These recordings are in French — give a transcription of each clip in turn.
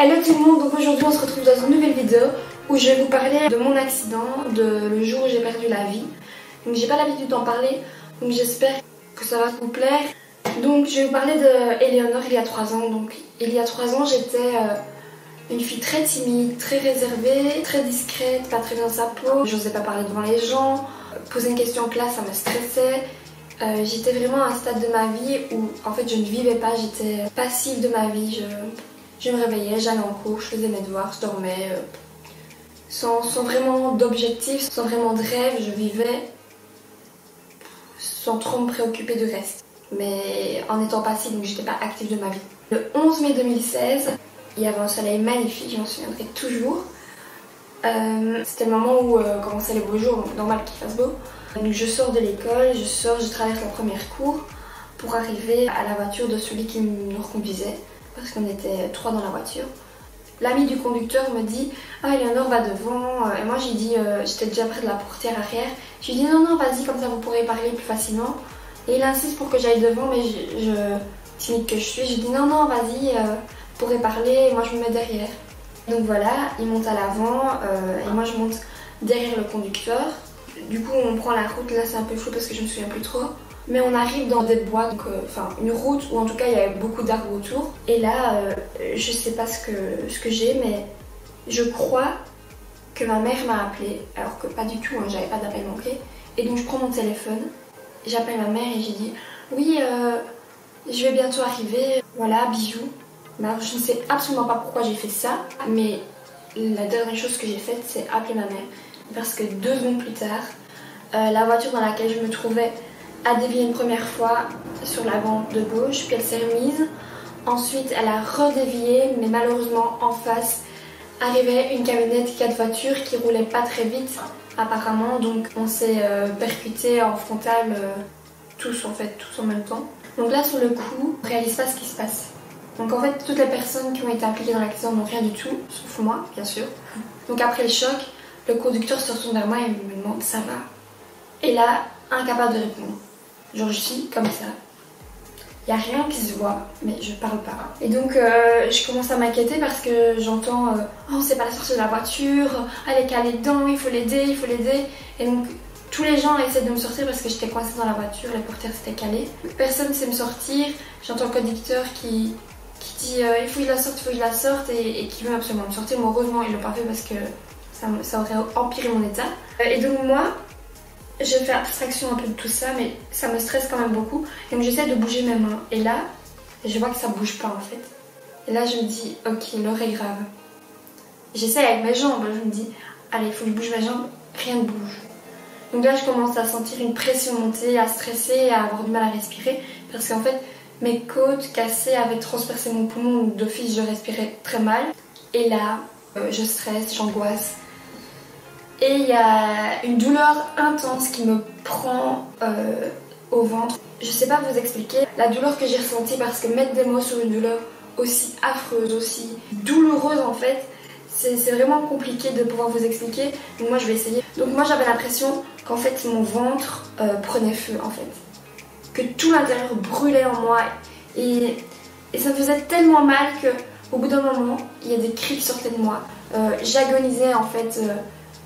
Hello tout le monde, donc aujourd'hui on se retrouve dans une nouvelle vidéo où je vais vous parler de mon accident, de le jour où j'ai perdu la vie. Donc j'ai pas l'habitude d'en parler, donc j'espère que ça va vous plaire. Donc je vais vous parler de Eleanor il y a 3 ans. Donc il y a 3 ans j'étais une fille très timide, très réservée, très discrète, pas très bien sa peau. J'osais pas parler devant les gens, poser une question en classe ça me stressait. J'étais vraiment à un stade de ma vie où en fait je ne vivais pas, j'étais passive de ma vie. Je me réveillais, j'allais en cours, je faisais mes devoirs, je dormais sans vraiment d'objectif, sans vraiment de rêve. Je vivais sans trop me préoccuper du reste, mais en étant passive, donc j'étais pas active de ma vie. Le 11 mai 2016, il y avait un soleil magnifique, je m'en souviendrai toujours. C'était le moment où commençaient les beaux jours, donc normal qu'il fasse beau. Donc je sors de l'école, je traverse la première cour pour arriver à la voiture de celui qui nous reconduisait, parce qu'on était 3 dans la voiture. L'ami du conducteur me dit « Ah, Eleanor va devant » et moi j'ai dit, j'étais déjà près de la portière arrière, je lui dis « Non, non, vas-y, comme ça vous pourrez parler plus facilement ». Et il insiste pour que j'aille devant, mais timide que je suis, je dis « Non, non, vas-y, vous pourrez parler » et moi je me mets derrière. Donc voilà, il monte à l'avant et moi je monte derrière le conducteur. Du coup on prend la route, là c'est un peu flou parce que je me souviens plus trop. Mais on arrive dans des bois, donc une route où en tout cas il y avait beaucoup d'arbres autour. Et là, je sais pas ce que j'ai, mais je crois que ma mère m'a appelée, alors que pas du tout, hein, j'avais pas d'appel manqué. Et donc je prends mon téléphone, j'appelle ma mère et j'ai dit oui, je vais bientôt arriver, voilà, bisous. Alors, je ne sais absolument pas pourquoi j'ai fait ça, mais la dernière chose que j'ai faite c'est appeler ma mère. Parce que 2 secondes plus tard, la voiture dans laquelle je me trouvais a dévié une première fois sur la bande de gauche, puis elle s'est remise. Ensuite, elle a redévié, mais malheureusement, en face, arrivait une camionnette 4 voitures qui roulait pas très vite, apparemment. Donc, on s'est percuté en frontal, tous en même temps. Donc là, sur le coup, on réalise pas ce qui se passe. Donc en fait, toutes les personnes qui ont été impliquées dans l'accident n'ont rien du tout, sauf moi, bien sûr. Donc après le choc, le conducteur se retourne vers moi et me demande « Ça va ?» Et là, incapable de répondre. Genre je suis comme ça. Il n'y a rien qui se voit, mais je parle pas. Et donc je commence à m'inquiéter parce que j'entends oh, c'est pas la sortie de la voiture, elle est calée dedans, il faut l'aider, il faut l'aider. Et donc tous les gens essaient de me sortir parce que j'étais coincée dans la voiture, les portières s'étaient calées. Personne ne sait me sortir, j'entends le conducteur qui dit il faut que je la sorte, il faut que je la sorte et qui veut absolument me sortir. Mais heureusement il l'a pas fait parce que ça aurait empiré mon état. Et donc moi, je fais abstraction un peu de tout ça, mais ça me stresse quand même beaucoup. Donc j'essaie de bouger mes mains. Et là, je vois que ça bouge pas en fait. Et là, je me dis, ok, l'heure est grave. J'essaie avec mes jambes. Je me dis, allez, il faut que je bouge mes jambes. Rien ne bouge. Donc là, je commence à sentir une pression monter, à stresser, à avoir du mal à respirer. Parce qu'en fait, mes côtes cassées avaient transpercé mon poumon. Donc d'office, je respirais très mal. Et là, je stresse, j'angoisse. Et il y a une douleur intense qui me prend au ventre. Je sais pas vous expliquer la douleur que j'ai ressentie parce que mettre des mots sur une douleur aussi affreuse, aussi douloureuse en fait, c'est vraiment compliqué de pouvoir vous expliquer. Donc moi je vais essayer. Donc moi j'avais l'impression qu'en fait mon ventre prenait feu en fait. Que tout l'intérieur brûlait en moi et ça me faisait tellement mal qu'au bout d'un moment il y a des cris qui sortaient de moi. J'agonisais en fait.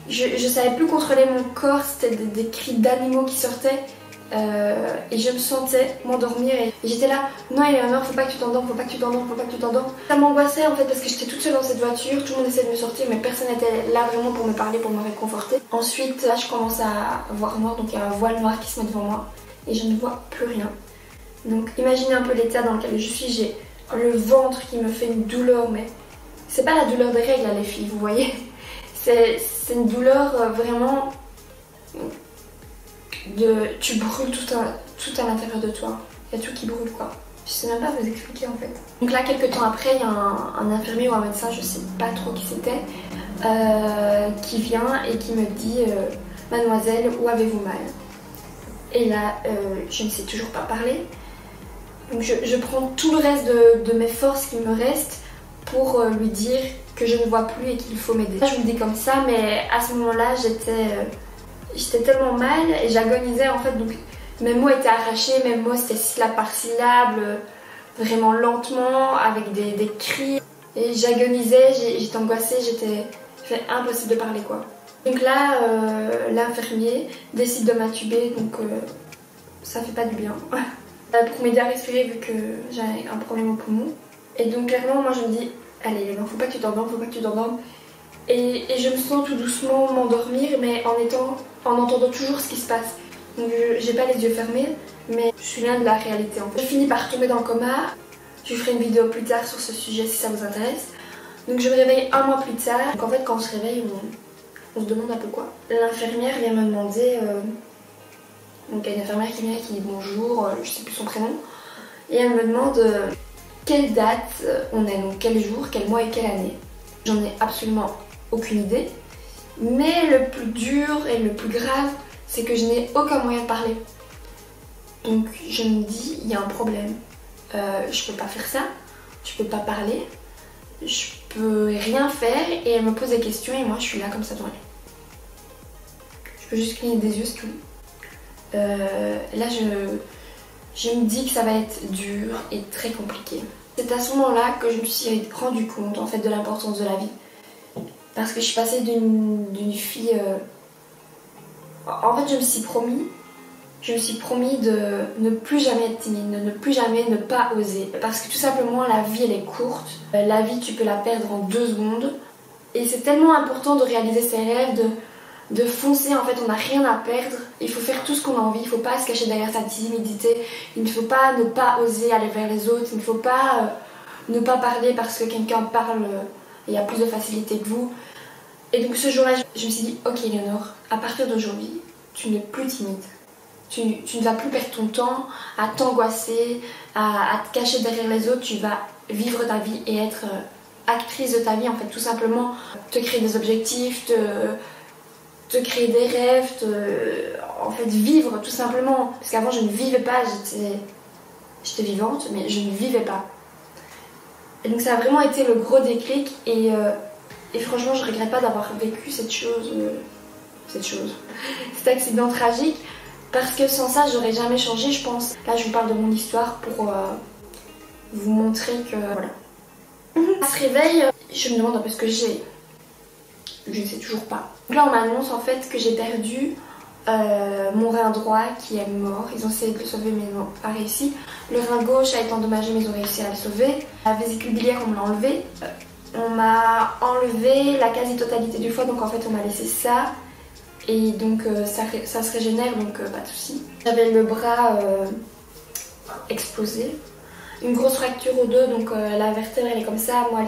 Je savais plus contrôler mon corps, c'était des cris d'animaux qui sortaient et je me sentais m'endormir et j'étais là, non Eleanor, faut pas que tu t'endormes, faut pas que tu t'endormes, faut pas que tu t'endormes. Ça m'angoissait en fait parce que j'étais toute seule dans cette voiture, tout le monde essayait de me sortir mais personne n'était là vraiment pour me parler, pour me réconforter. Ensuite là je commence à voir noir, donc il y a un voile noir qui se met devant moi et je ne vois plus rien. Donc imaginez un peu l'état dans lequel je suis, j'ai le ventre qui me fait une douleur, mais c'est pas la douleur des règles là les filles, vous voyez. C'est une douleur vraiment de... Tu brûles tout à l'intérieur de toi. Il y a tout qui brûle quoi. Je sais même pas vous expliquer en fait. Donc là quelques temps après il y a un infirmier ou un médecin, je sais pas trop qui c'était, qui vient et qui me dit mademoiselle, où avez-vous mal? Et là je ne sais toujours pas parler. Donc je prends tout le reste de mes forces qui me restent pour lui dire que je ne vois plus et qu'il faut m'aider. Je vous le dis comme ça, mais à ce moment-là, j'étais tellement mal et j'agonisais en fait. Donc mes mots étaient arrachés, mes mots c'était syllabe par syllabe, vraiment lentement, avec des cris. Et j'agonisais, j'étais angoissée, c'était impossible de parler quoi. Donc là, l'infirmier décide de m'intuber, donc ça fait pas du bien. Pour m'aider à respirer vu que j'ai un problème au poumon. Et donc clairement, moi je me dis, allez, non, faut pas que tu t'endormes, faut pas que tu t'endormes. Et je me sens tout doucement m'endormir, mais en entendant toujours ce qui se passe. Donc j'ai pas les yeux fermés, mais je suis loin de la réalité en fait. Je finis par tomber dans le coma. Je ferai une vidéo plus tard sur ce sujet si ça vous intéresse. Donc je me réveille un mois plus tard. Donc en fait quand on se réveille, on se demande un peu quoi. L'infirmière vient me demander, donc il y a une infirmière qui vient qui dit bonjour, je sais plus son prénom. Et elle me demande quelle date on est, donc quel jour, quel mois et quelle année. J'en ai absolument aucune idée. Mais le plus dur et le plus grave, c'est que je n'ai aucun moyen de parler. Donc je me dis, il y a un problème. Je peux pas faire ça, je peux pas parler, je peux rien faire et elle me pose des questions et moi je suis là comme ça devant elle. Je peux juste cligner des yeux, c'est tout. Là je me dis que ça va être dur et très compliqué. C'est à ce moment-là que je me suis rendu compte en fait de l'importance de la vie. Parce que je suis passée d'une fille... En fait je me suis promis de ne plus jamais être timide, de ne plus jamais ne pas oser. Parce que tout simplement la vie elle est courte, la vie tu peux la perdre en 2 secondes. Et c'est tellement important de réaliser ses rêves, de foncer, en fait on n'a rien à perdre. Il faut faire tout ce qu'on a envie, il ne faut pas se cacher derrière sa timidité, il ne faut pas ne pas oser aller vers les autres, il ne faut pas ne pas parler parce que quelqu'un parle et il y a plus de facilité que vous. Et donc ce jour-là je me suis dit ok Léonore, à partir d'aujourd'hui tu n'es plus timide. Tu ne vas plus perdre ton temps à t'angoisser, à te cacher derrière les autres, tu vas vivre ta vie et être actrice de ta vie en fait, tout simplement te créer des objectifs, te créer des rêves, en fait vivre tout simplement. Parce qu'avant je ne vivais pas, j'étais vivante mais je ne vivais pas. Et donc ça a vraiment été le gros déclic et franchement je regrette pas d'avoir vécu cet accident tragique. Parce que sans ça, j'aurais jamais changé, je pense. Là, je vous parle de mon histoire pour vous montrer que voilà. À ce réveil, je me demande un peu ce que j'ai. Je ne sais toujours pas. Donc là, on m'annonce en fait que j'ai perdu mon rein droit qui est mort. Ils ont essayé de le sauver, mais ils n'ont pas réussi. Le rein gauche a été endommagé, mais ils ont réussi à le sauver. La vésicule biliaire, on me l'a enlevé. On m'a enlevé la quasi-totalité du foie, donc en fait, on m'a laissé ça. Et donc ça se régénère, donc pas de soucis. J'avais le bras explosé, une grosse fracture au dos, donc la vertèbre elle est comme ça, moi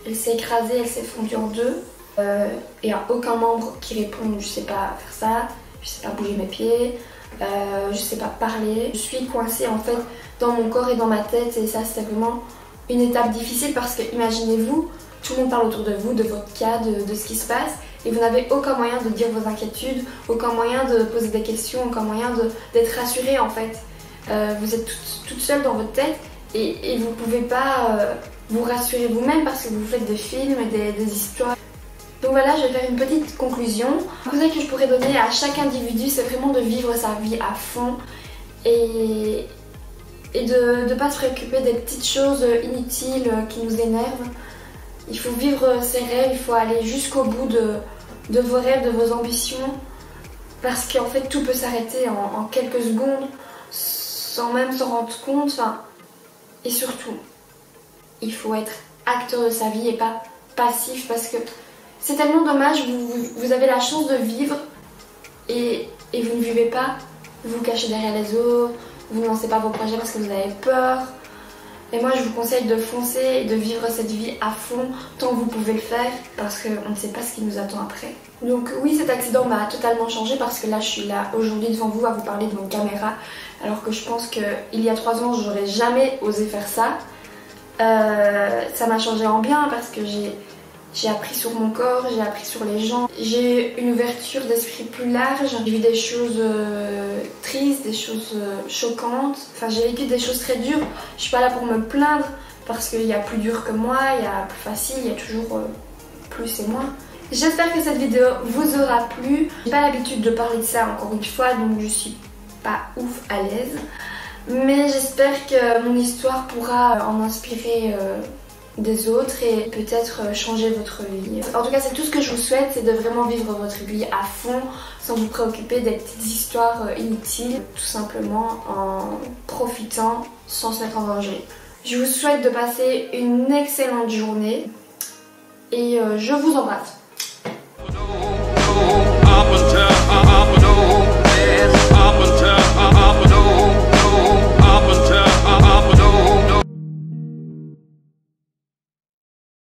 elle s'est écrasée, elle s'est fondue en deux. Il n'y a aucun membre qui répond, je sais pas faire ça, je sais pas bouger mes pieds, je sais pas parler. Je suis coincée en fait dans mon corps et dans ma tête et ça c'était vraiment une étape difficile parce que imaginez-vous, tout le monde parle autour de vous, de votre cas, de ce qui se passe. Et vous n'avez aucun moyen de dire vos inquiétudes, aucun moyen de poser des questions, aucun moyen d'être rassuré en fait. Vous êtes toute seule dans votre tête et vous ne pouvez pas vous rassurer vous-même parce que vous faites des films et des histoires. Donc voilà, je vais faire une petite conclusion. Le conseil que je pourrais donner à chaque individu, c'est vraiment de vivre sa vie à fond et de ne pas se préoccuper des petites choses inutiles qui nous énervent. Il faut vivre ses rêves, il faut aller jusqu'au bout de vos rêves, de vos ambitions. Parce qu'en fait tout peut s'arrêter en quelques secondes sans même s'en rendre compte. Et surtout, il faut être acteur de sa vie et pas passif parce que c'est tellement dommage, vous avez la chance de vivre et vous ne vivez pas. Vous vous cachez derrière les autres, vous ne lancez pas vos projets parce que vous avez peur. Et moi je vous conseille de foncer et de vivre cette vie à fond tant que vous pouvez le faire parce qu'on ne sait pas ce qui nous attend après. Donc oui, cet accident m'a totalement changé parce que là je suis là aujourd'hui devant vous à vous parler de mon caméra alors que je pense qu'il y a 3 ans j'aurais jamais osé faire ça. Ça m'a changé en bien parce que j'ai appris sur mon corps, j'ai appris sur les gens, j'ai une ouverture d'esprit plus large, j'ai vu des choses tristes, des choses choquantes, enfin j'ai vécu des choses très dures. Je suis pas là pour me plaindre parce qu'il y a plus dur que moi, il y a plus facile, il y a toujours plus et moins. J'espère que cette vidéo vous aura plu. J'ai pas l'habitude de parler de ça encore une fois donc je suis pas ouf à l'aise. Mais j'espère que mon histoire pourra en inspirer des autres et peut-être changer votre vie. En tout cas, c'est tout ce que je vous souhaite, c'est de vraiment vivre votre vie à fond sans vous préoccuper des petites histoires inutiles, tout simplement en profitant sans se mettre en danger. Je vous souhaite de passer une excellente journée et je vous embrasse.